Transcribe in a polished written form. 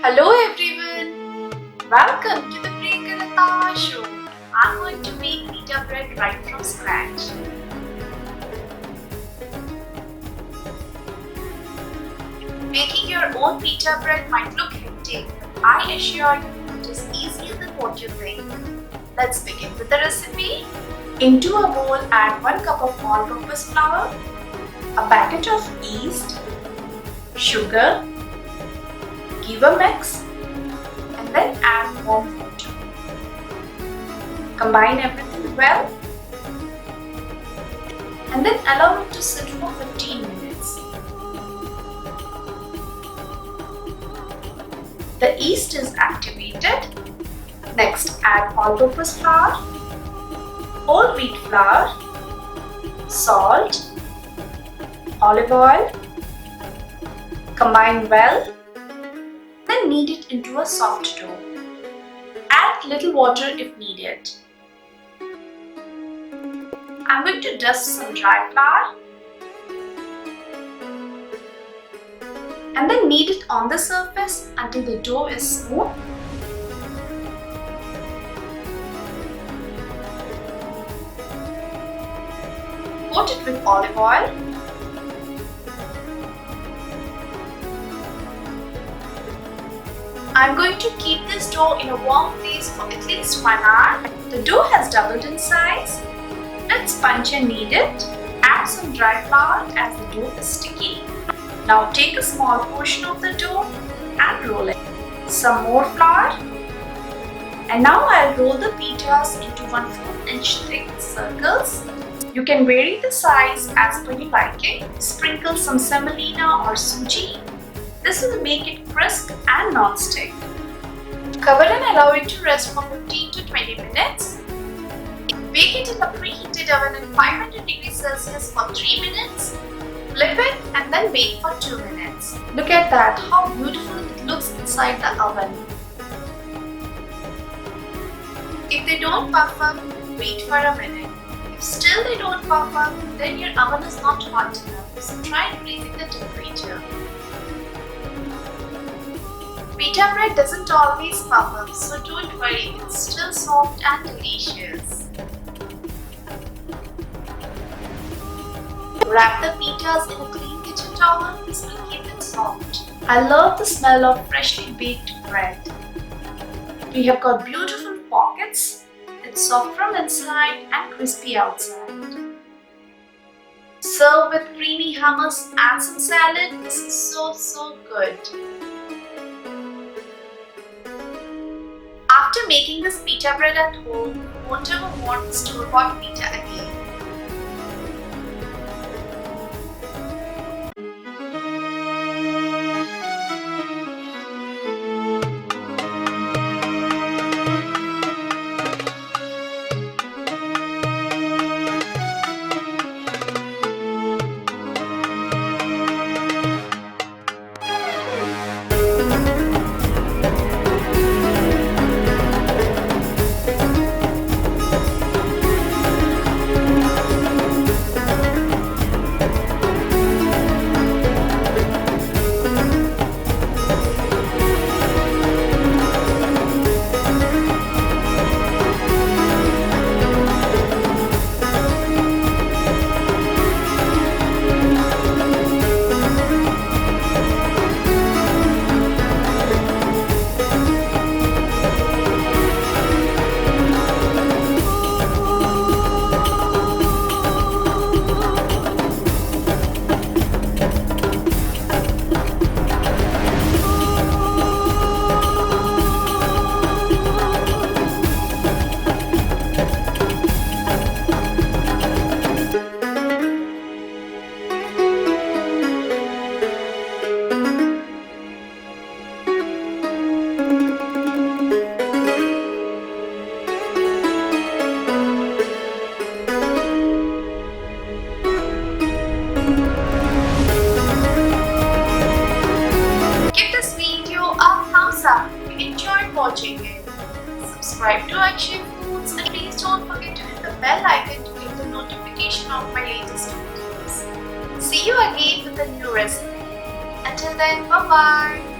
Hello everyone, welcome to the Priyanka Rattawa show. I'm going to make pita bread right from scratch. Making your own pita bread might look hectic, but I assure you it is easier than what you think. Let's begin with the recipe. Into a bowl add 1 cup of all-purpose flour, a packet of yeast, sugar, give a mix, and then add warm water. Combine everything well and then allow it to sit for 15 minutes. The yeast is activated. Next, add all-purpose flour, whole wheat flour, salt, olive oil. Combine well. Then knead it into a soft dough. Add little water if needed. I'm going to dust some dry flour and then knead it on the surface until the dough is smooth. Coat it with olive oil. I'm going to keep this dough in a warm place for at least 1 hour. The dough has doubled in size. Let's punch and knead it. Add some dry flour as the dough is sticky. Now take a small portion of the dough and roll it. Some more flour. And now I'll roll the pitas into 1/4 inch thick circles. You can vary the size as per your liking. Sprinkle some semolina or suji. This will make it crisp and non-stick. Cover and allow it to rest for 15 to 20 minutes. Bake it in a preheated oven at 500 degrees Celsius for 3 minutes. Flip it and then bake for 2 minutes. Look at that, how beautiful it looks inside the oven. If they don't puff up, wait for a minute. If still they don't puff up, then your oven is not hot enough, so try increasing the temperature. Pita bread doesn't always puff up, so don't worry, it's still soft and delicious. Wrap the pitas in a clean kitchen towel. This will keep it soft. I love the smell of freshly baked bread. We have got beautiful pockets. It's soft from inside and crispy outside. Serve with creamy hummus and some salad. This is so good. After making this pita bread at home, you won't ever want store-bought pita again. Watching it. Subscribe to Akshay Foods and please don't forget to hit the bell icon to get the notification of my latest videos. See you again with a new recipe. Until then, bye bye.